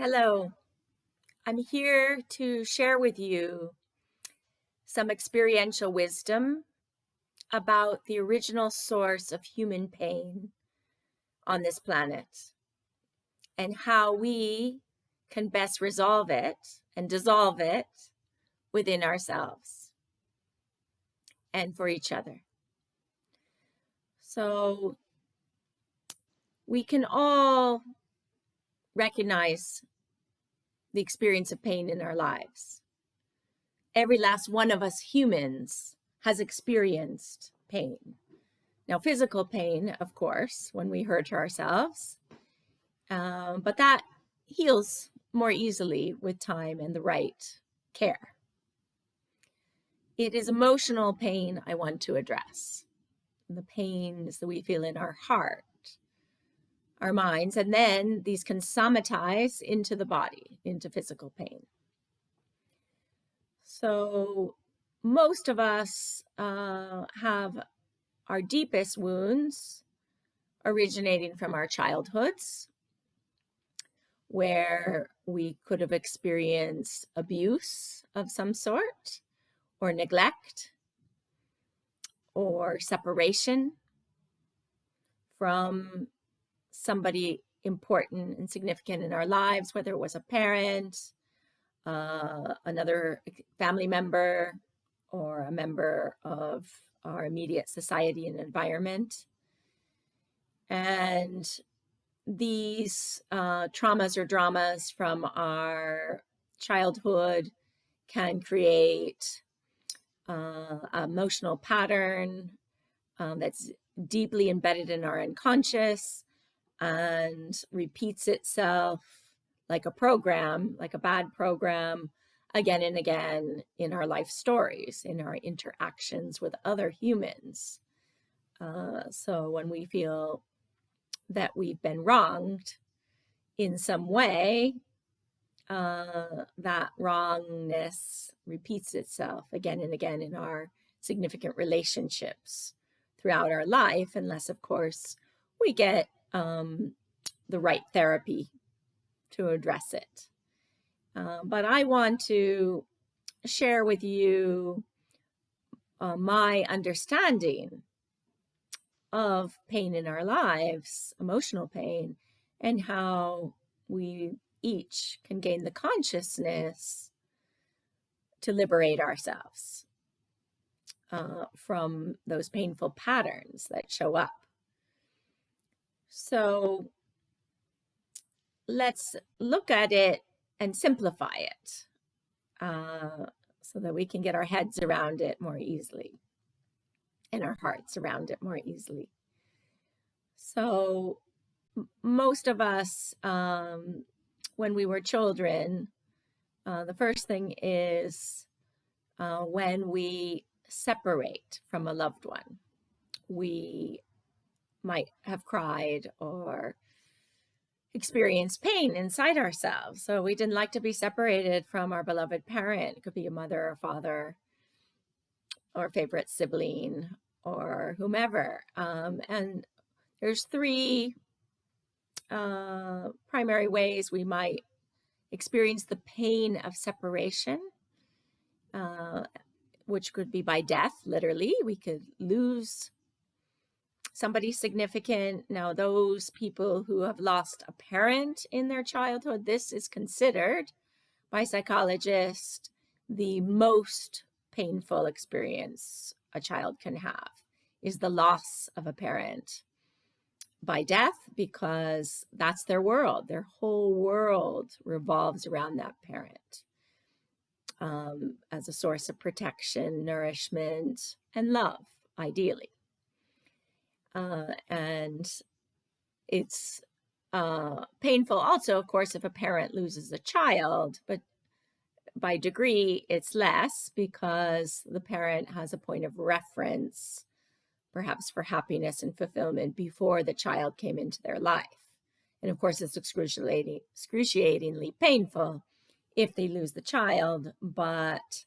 Hello, I'm here to share with you some experiential wisdom about the original source of human pain on this planet and how we can best resolve it and dissolve it within ourselves and for each other. So we can all recognize the experience of pain in our lives. Every last one of us humans has experienced pain. Now, physical pain, of course, when we hurt ourselves, but that heals more easily with time and the right care. It is emotional pain I want to address. The pains that we feel in our heart, our minds, and then these can somatize into the body, into physical pain. So most of us have our deepest wounds originating from our childhoods, where we could have experienced abuse of some sort, or neglect, or separation from somebody important and significant in our lives, whether it was a parent, another family member, or a member of our immediate society and environment. And these traumas or dramas from our childhood can create an emotional pattern that's deeply embedded in our unconscious and repeats itself like a program, like a bad program, again and again in our life stories, in our interactions with other humans. So when we feel that we've been wronged in some way, that wrongness repeats itself again and again in our significant relationships throughout our life, unless, of course, we get the right therapy to address it. But I want to share with you my understanding of pain in our lives, emotional pain, and how we each can gain the consciousness to liberate ourselves from those painful patterns that show up. So let's look at it and simplify it so that we can get our heads around it more easily and our hearts around it more easily. So most of us, when we were children, the first thing is when we separate from a loved one, we might have cried or experienced pain inside ourselves. So we didn't like to be separated from our beloved parent. It could be a mother or father or favorite sibling or whomever. And there's three primary ways we might experience the pain of separation, which could be by death, literally. We could lose somebody significant. Now, those people who have lost a parent in their childhood, this is considered by psychologists the most painful experience a child can have, is the loss of a parent by death, because that's their world. Their whole world revolves around that parent as a source of protection, nourishment, and love, ideally. And it's painful also, of course, if a parent loses a child, but by degree, it's less because the parent has a point of reference, perhaps for happiness and fulfillment, before the child came into their life. And of course, it's excruciatingly painful if they lose the child, but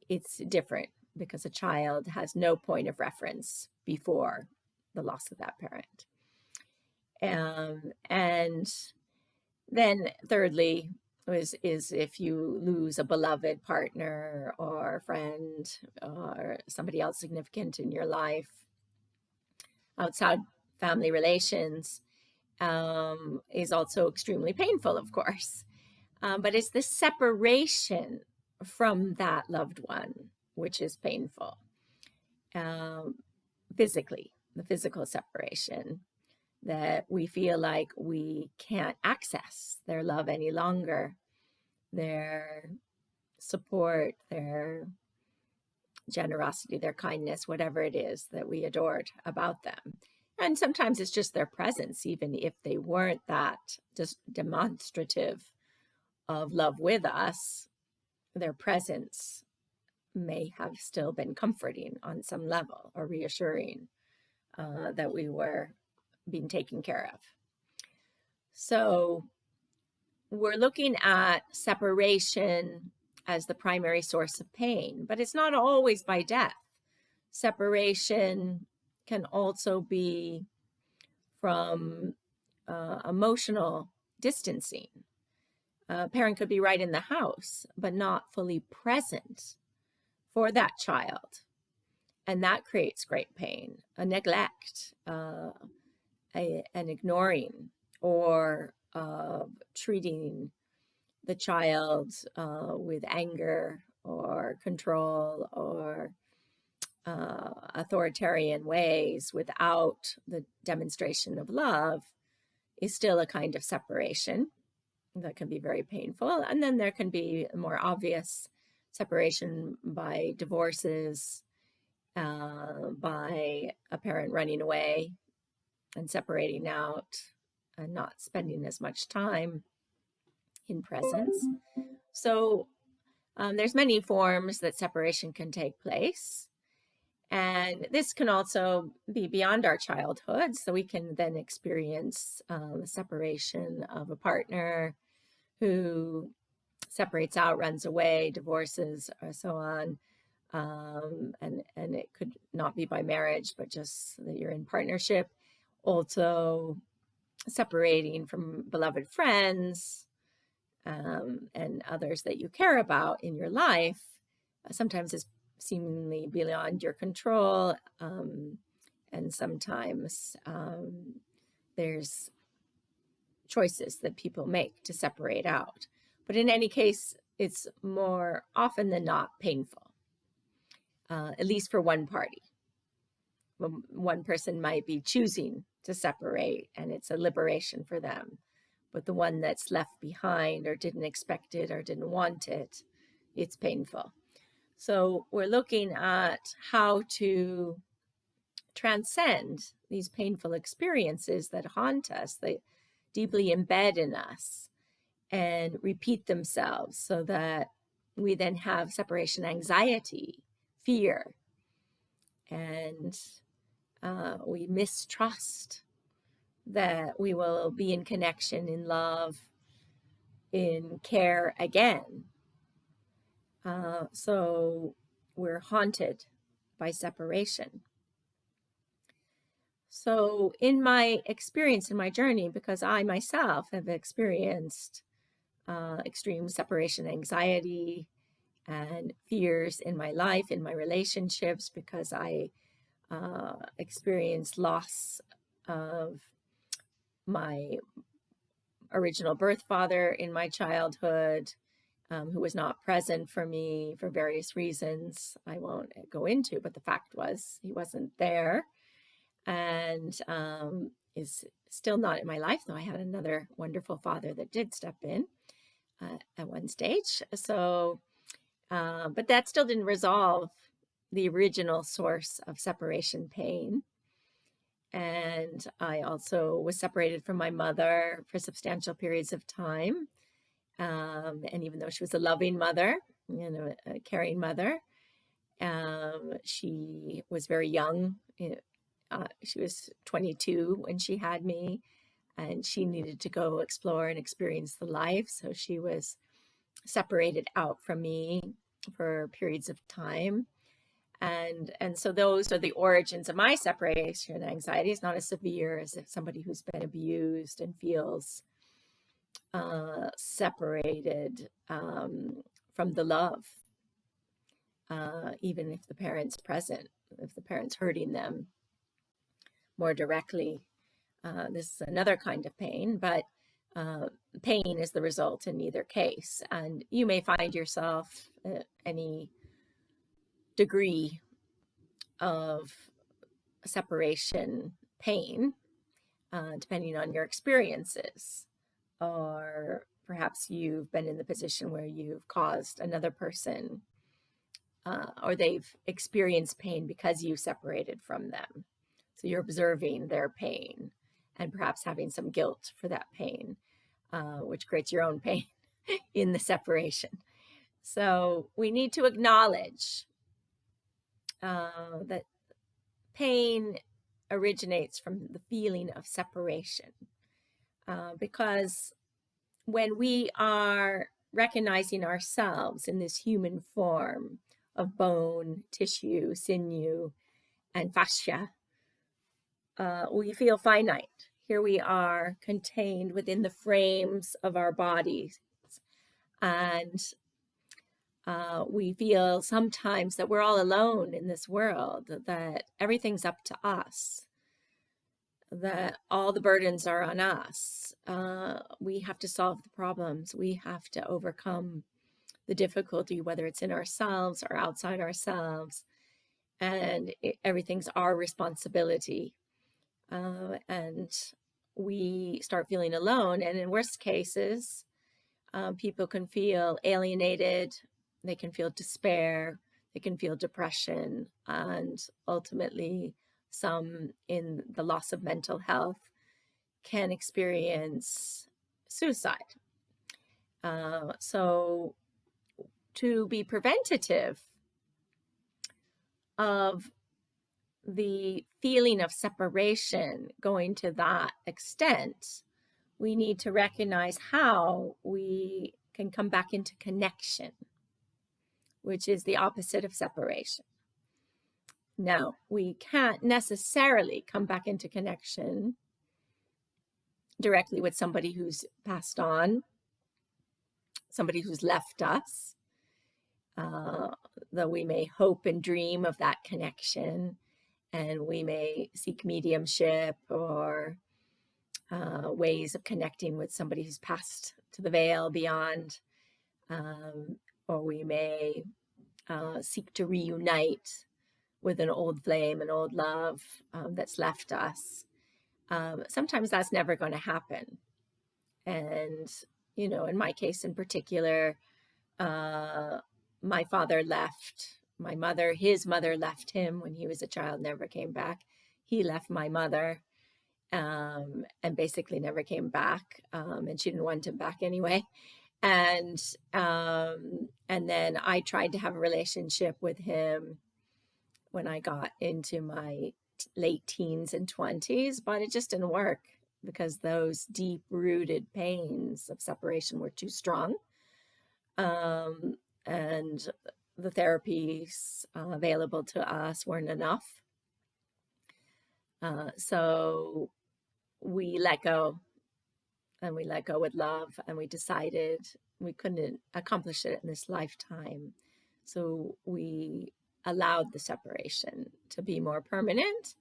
it's different because a child has no point of reference before the loss of that parent. And Then thirdly is if you lose a beloved partner or friend or somebody else significant in your life outside family relations, is also extremely painful, of course. But it's the separation from that loved one which is painful, um, physically, the physical separation, that we feel like we can't access their love any longer, their support, their generosity, their kindness, whatever it is that we adored about them. And sometimes it's just their presence, even if they weren't that just demonstrative of love with us, their presence may have still been comforting on some level or reassuring that we were being taken care of. So we're looking at separation as the primary source of pain, but it's not always by death. Separation can also be from emotional distancing. A parent could be right in the house, but not fully present for that child. And that creates great pain, a neglect, an ignoring, or treating the child with anger or control or authoritarian ways without the demonstration of love is still a kind of separation that can be very painful. And then there can be a more obvious separation by divorces, by a parent running away and separating out and not spending as much time in presence. So there's many forms that separation can take place. And this can also be beyond our childhood. So we can then experience the separation of a partner who separates out, runs away, divorces, or so on. And it could not be by marriage, but just that you're in partnership. Also separating from beloved friends, and others that you care about in your life, sometimes is seemingly beyond your control. And sometimes there's choices that people make to separate out. But in any case, it's more often than not painful, at least for one party. One person might be choosing to separate and it's a liberation for them. But the one that's left behind or didn't expect it or didn't want it, it's painful. So we're looking at how to transcend these painful experiences that haunt us, that deeply embed in us and repeat themselves, so that we then have separation anxiety, fear, and we mistrust that we will be in connection, in love, in care again. So we're haunted by separation. So in my experience, in my journey, because I myself have experienced extreme separation anxiety and fears in my life, in my relationships, because I experienced loss of my original birth father in my childhood, who was not present for me for various reasons I won't go into, but the fact was he wasn't there, and is still not in my life, though I had another wonderful father that did step in at one stage. So, but that still didn't resolve the original source of separation pain. And I also was separated from my mother for substantial periods of time. And even though she was a loving mother, a caring mother, she was very young. She was 22 when she had me, and she needed to go explore and experience the life. So she was separated out from me for periods of time. And so those are the origins of my separation anxiety. It's not as severe as if somebody who's been abused and feels separated from the love, even if the parent's present, if the parent's hurting them more directly. This is another kind of pain, but pain is the result in either case. And you may find yourself at any degree of separation pain, depending on your experiences. Or perhaps you've been in the position where you've caused another person, or they've experienced pain because you separated from them. So you're observing their pain and perhaps having some guilt for that pain, which creates your own pain in the separation. So we need to acknowledge that pain originates from the feeling of separation, because when we are recognizing ourselves in this human form of bone, tissue, sinew, and fascia, we feel finite. Here we are contained within the frames of our bodies. And we feel sometimes that we're all alone in this world, that everything's up to us, that all the burdens are on us. We have to solve the problems. We have to overcome the difficulty, whether it's in ourselves or outside ourselves. And everything's our responsibility. And we start feeling alone. And in worst cases, people can feel alienated. They can feel despair. They can feel depression. And ultimately, some in the loss of mental health can experience suicide. So to be preventative of the feeling of separation going to that extent, we need to recognize how we can come back into connection, which is the opposite of separation. Now, we can't necessarily come back into connection directly with somebody who's passed on, somebody who's left us, though we may hope and dream of that connection, and we may seek mediumship or ways of connecting with somebody who's passed to the veil beyond, or we may seek to reunite with an old flame, an old love that's left us. Sometimes that's never going to happen. And, you know, in my case in particular, my father left my mother. His mother left him when he was a child, never came back. He left my mother, and basically never came back. And she didn't want him back anyway. And then I tried to have a relationship with him when I got into my late teens and 20s, but it just didn't work because those deep-rooted pains of separation were too strong. And the therapies available to us weren't enough. So we let go, and we let go with love, and we decided we couldn't accomplish it in this lifetime. So we allowed the separation to be more permanent.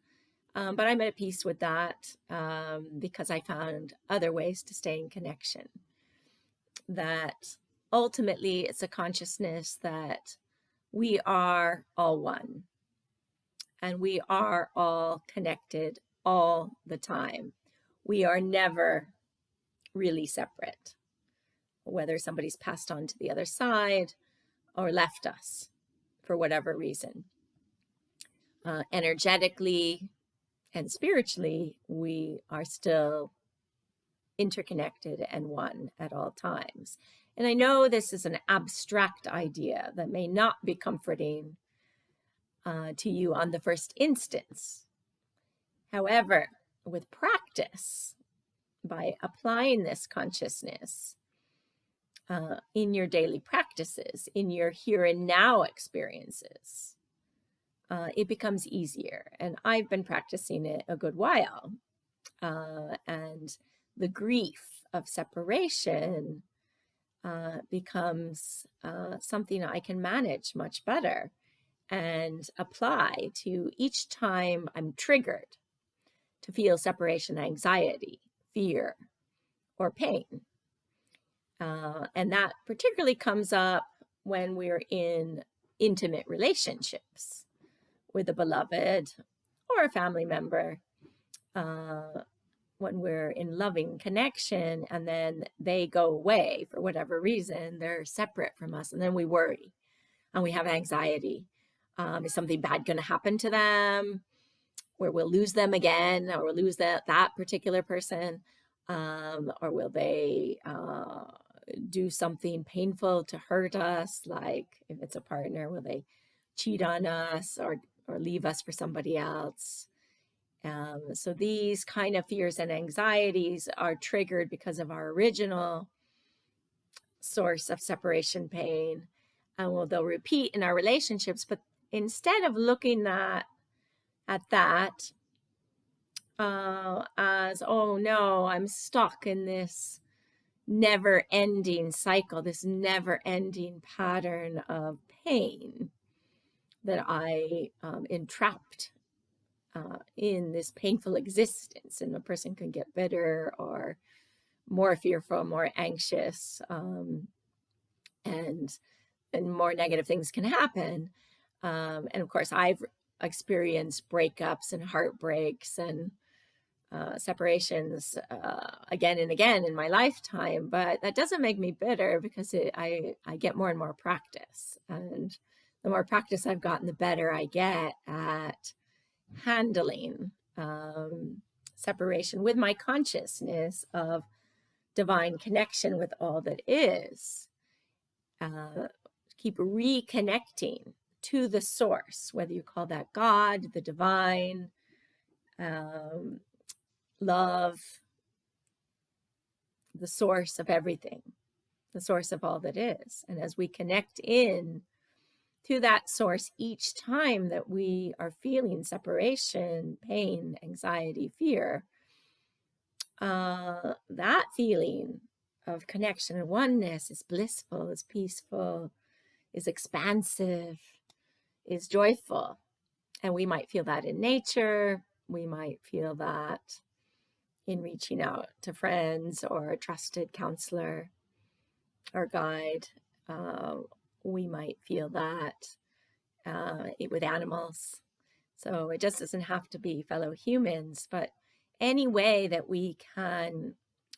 But I'm at peace with that because I found other ways to stay in connection. That ultimately it's a consciousness that we are all one, and we are all connected all the time. We are never really separate, whether somebody's passed on to the other side or left us for whatever reason. Energetically and spiritually, we are still interconnected and one at all times. And I know this is an abstract idea that may not be comforting to you on the first instance. However, with practice, by applying this consciousness in your daily practices, in your here and now experiences, it becomes easier. And I've been practicing it a good while. And the grief of separation becomes something I can manage much better and apply to each time I'm triggered to feel separation anxiety, fear, or pain. And that particularly comes up when we're in intimate relationships with a beloved or a family member, when we're in loving connection and then they go away for whatever reason, they're separate from us, and then we worry and we have anxiety. Is something bad going to happen to them, where we'll lose them again, or we'll lose that particular person, or will they do something painful to hurt us? Like if it's a partner, will they cheat on us or leave us for somebody else? So these kind of fears and anxieties are triggered because of our original source of separation pain, and they'll repeat in our relationships. But instead of looking at that as, oh no, I'm stuck in this never-ending cycle, this never-ending pattern of pain, that I entrapped in this painful existence, and a person can get bitter or more fearful, more anxious, and more negative things can happen. And of course, I've experienced breakups and heartbreaks and separations again and again in my lifetime, but that doesn't make me bitter, because I get more and more practice, and the more practice I've gotten, the better I get at handling separation with my consciousness of divine connection with all that is. Keep reconnecting to the source, whether you call that God, the divine, love, the source of everything, the source of all that is. And as we connect in to that source each time that we are feeling separation, pain, anxiety, fear, that feeling of connection and oneness is blissful, is peaceful, is expansive, is joyful. And we might feel that in nature. We might feel that in reaching out to friends or a trusted counselor or guide. We might feel that with animals. So it just doesn't have to be fellow humans, but any way that we can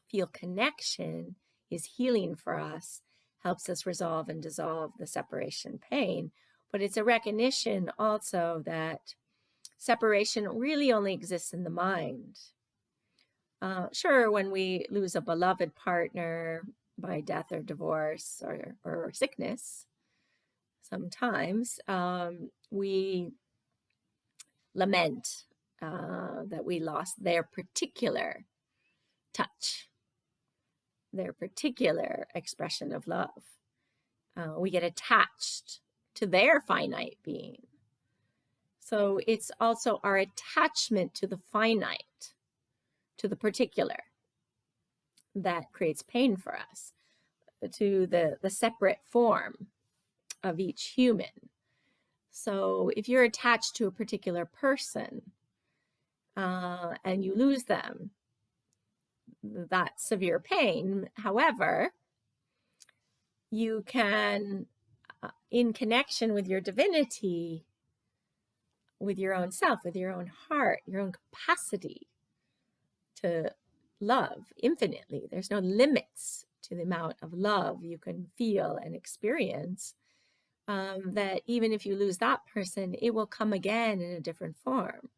feel connection is healing for us, helps us resolve and dissolve the separation pain. But it's a recognition also that separation really only exists in the mind. Sure, when we lose a beloved partner by death or divorce or sickness, sometimes we lament that we lost their particular touch, their particular expression of love. We get attached to their finite being. So it's also our attachment to the finite, to the particular, that creates pain for us, to the separate form of each human. So if you're attached to a particular person and you lose them, that's severe pain. However, you can, in connection with your divinity, with your own self, with your own heart, your own capacity to love infinitely. There's no limits to the amount of love you can feel and experience. That even if you lose that person, it will come again in a different form.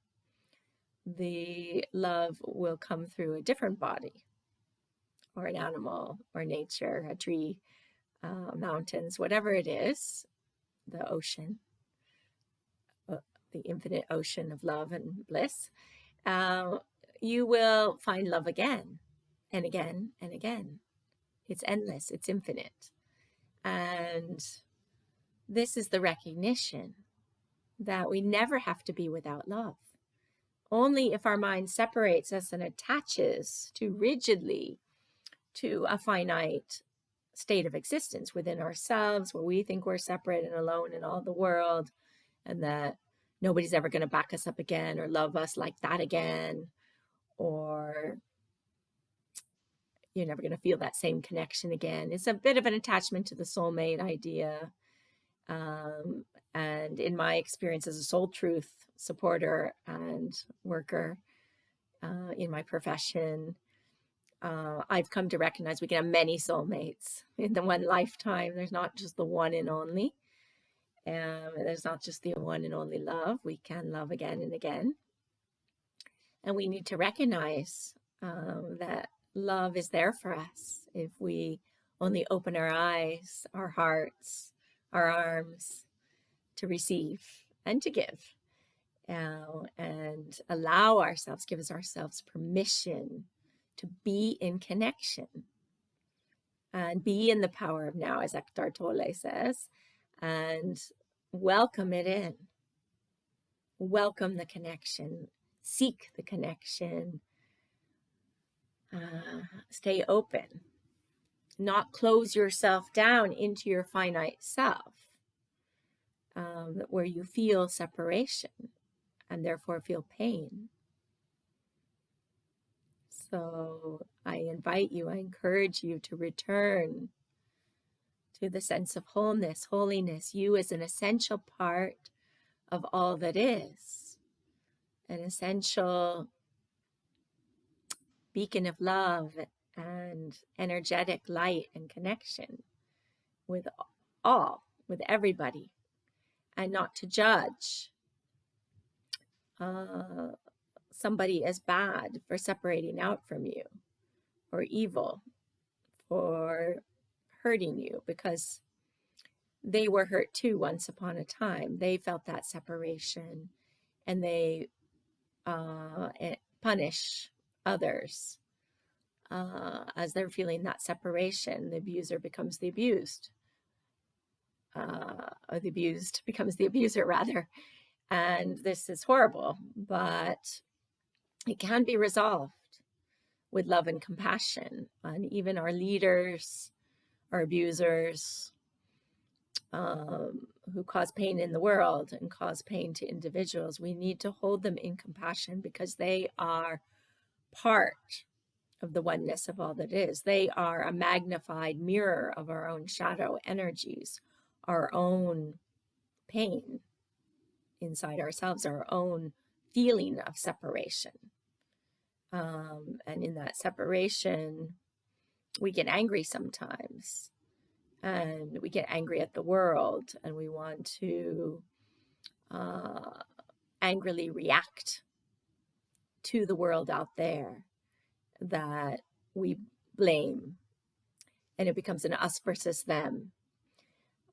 The love will come through a different body, or an animal, or nature, a tree, mountains, whatever it is, the ocean, the infinite ocean of love and bliss. You will find love again and again and again. It's endless, it's infinite. And this is the recognition that we never have to be without love. Only if our mind separates us and attaches too rigidly to a finite state of existence within ourselves, where we think we're separate and alone in all the world, and that nobody's ever going to back us up again or love us like that again, or you're never going to feel that same connection again. It's a bit of an attachment to the soulmate idea. And in my experience as a soul truth supporter and worker in my profession, I've come to recognize we can have many soulmates in the one lifetime. There's not just the one and only. There's not just the one and only love. We can love again and again. And we need to recognize that love is there for us if we only open our eyes, our hearts, our arms to receive and to give, and allow ourselves, give ourselves permission to be in connection and be in the power of now, as Eckhart Tolle says, and welcome it in. Welcome the connection, seek the connection, stay open, not close yourself down into your finite self, where you feel separation and therefore feel pain. So I invite you, I encourage you to return to the sense of wholeness, holiness, you as an essential part of all that is, an essential beacon of love and energetic light and connection with all, with everybody, and not to judge somebody as bad for separating out from you, or evil for hurting you, because they were hurt too once upon a time. They felt that separation, and they punish others as they're feeling that separation. The abuser becomes the abused, or the abused becomes the abuser, rather. And this is horrible, but it can be resolved with love and compassion. And even our leaders, our abusers, who cause pain in the world and cause pain to individuals, we need to hold them in compassion, because they are part of the oneness of all that is. They are a magnified mirror of our own shadow energies, our own pain inside ourselves, our own feeling of separation. And in that separation, we get angry sometimes, and we get angry at the world, and we want to angrily react to the world out there that we blame, and it becomes an us versus them.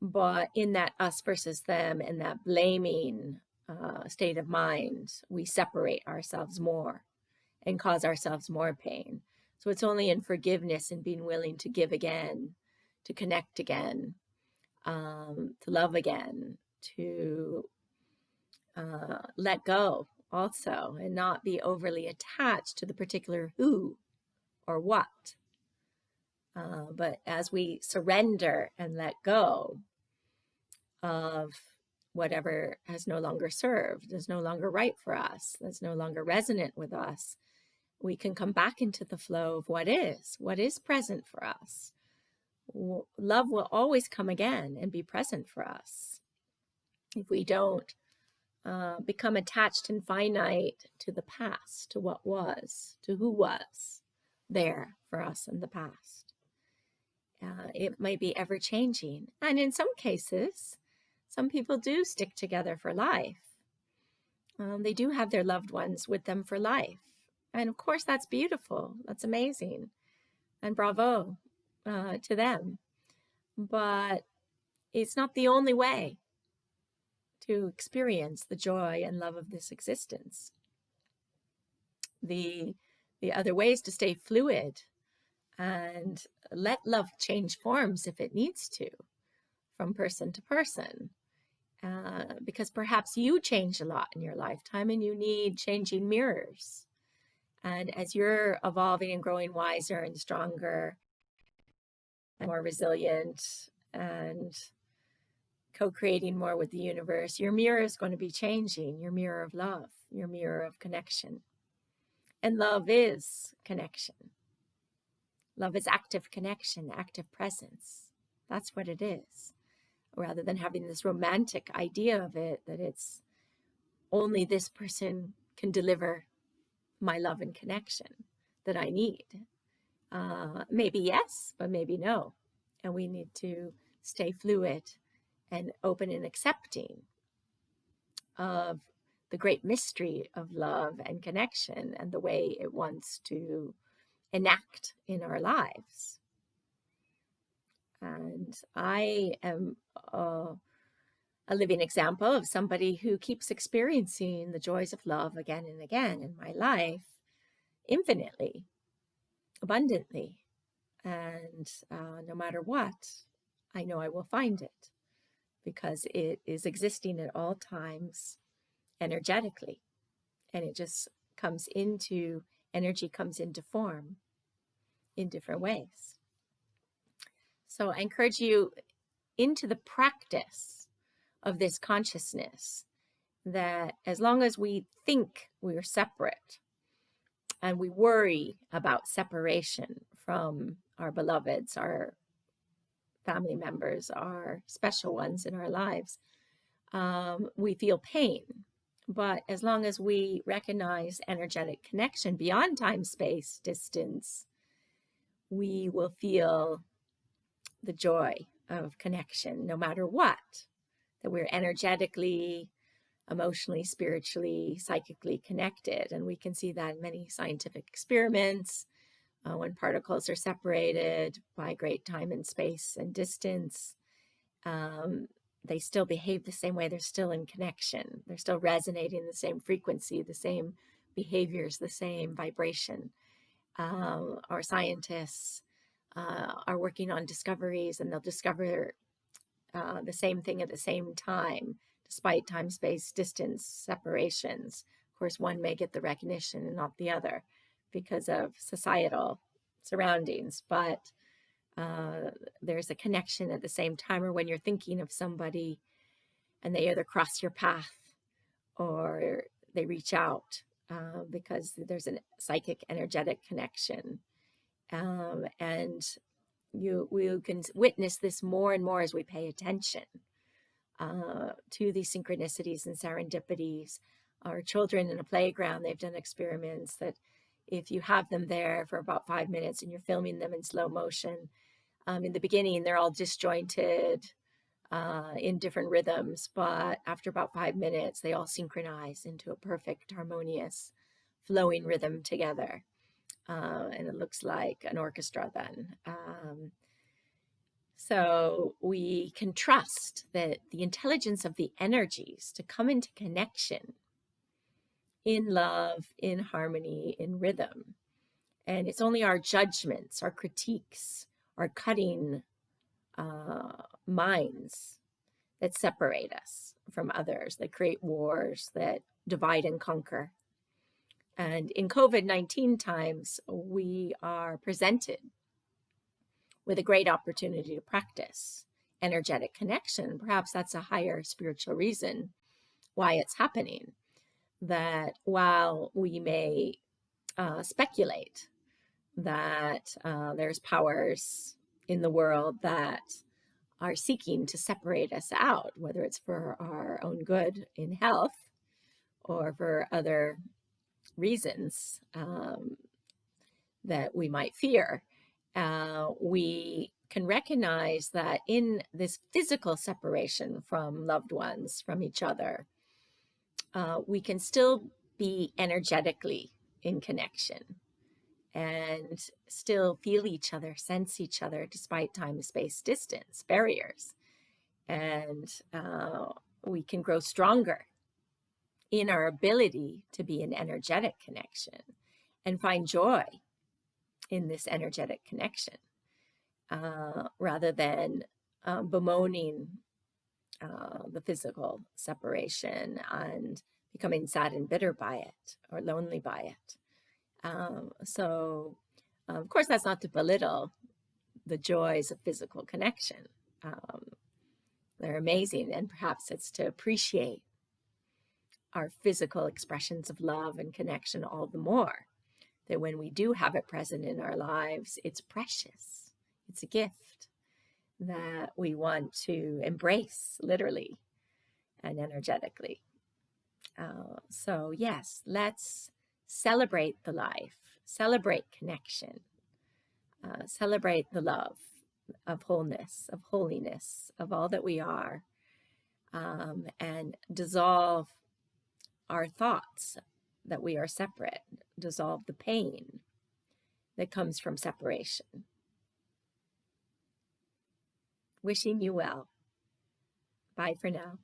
But in that us versus them and that blaming state of mind, we separate ourselves more and cause ourselves more pain. So it's only in forgiveness and being willing to give again, to connect again, to love again, to let go also, and not be overly attached to the particular who or what. But as we surrender and let go of whatever has no longer served, is no longer right for us, that's no longer resonant with us, we can come back into the flow of what is present for us. Love will always come again and be present for us if we don't become attached and finite to the past, to what was, to who was there for us in the past. It might be ever changing. And in some cases, some people do stick together for life. They do have their loved ones with them for life. And of course, that's beautiful. That's amazing. And bravo to them. But it's not the only way to experience the joy and love of this existence. The other way is to stay fluid and let love change forms if it needs to, from person to person. Because perhaps you change a lot in your lifetime and you need changing mirrors. And as you're evolving and growing wiser and stronger and more resilient and co-creating more with the universe, your mirror is going to be changing, your mirror of love, your mirror of connection. And love is connection. Love is active connection, active presence. That's what it is. Rather than having this romantic idea of it, that it's only this person can deliver my love and connection that I need. Maybe yes, but maybe no. And we need to stay fluid and open and accepting of the great mystery of love and connection and the way it wants to enact in our lives. And I am a living example of somebody who keeps experiencing the joys of love again and again in my life, infinitely, abundantly. And no matter what, I know I will find it because it is existing at all times energetically. And it just comes into, energy comes into form in different ways. So I encourage you into the practice of this consciousness that as long as we think we're separate and we worry about separation from our beloveds, our family members, our special ones in our lives, we feel pain. But as long as we recognize energetic connection beyond time, space, distance, we will feel the joy of connection no matter what, that we're energetically, emotionally, spiritually, psychically connected. And we can see that in many scientific experiments. When particles are separated by great time and space and distance, they still behave the same way. They're still in connection. They're still resonating the same frequency, the same behaviors, the same vibration. Our scientists are working on discoveries, and they'll discover the same thing at the same time, despite time, space, distance, separations. Of course, one may get the recognition and not the other because of societal surroundings, but there's a connection at the same time. Or when you're thinking of somebody and they either cross your path or they reach out because there's a psychic energetic connection. And we can witness this more and more as we pay attention to these synchronicities and serendipities. Our children in a playground, they've done experiments that if you have them there for about 5 minutes and you're filming them in slow motion, in the beginning, they're all disjointed in different rhythms, but after about 5 minutes, they all synchronize into a perfect, harmonious, flowing rhythm together. And it looks like an orchestra then. So we can trust that the intelligence of the energies to come into connection in love, in harmony, in rhythm. And it's only our judgments, our critiques, our cutting minds that separate us from others, that create wars, that divide and conquer. And in COVID-19 times, we are presented with a great opportunity to practice energetic connection. Perhaps that's a higher spiritual reason why it's happening. That while we may speculate that there's powers in the world that are seeking to separate us out, whether it's for our own good in health or for other reasons that we might fear, we can recognize that in this physical separation from loved ones, from each other, we can still be energetically in connection and still feel each other, sense each other, despite time, space, distance, barriers. And we can grow stronger in our ability to be in energetic connection and find joy in this energetic connection, rather than bemoaning the physical separation and becoming sad and bitter by it or lonely by it. So, of course, that's not to belittle the joys of physical connection. They're amazing. And perhaps it's to appreciate our physical expressions of love and connection all the more. That when we do have it present in our lives, it's precious. It's a gift that we want to embrace literally and energetically. So yes, let's celebrate the life, celebrate connection, celebrate the love of wholeness, of holiness, of all that we are, and dissolve our thoughts that we are separate, dissolve the pain that comes from separation. Wishing you well. Bye for now.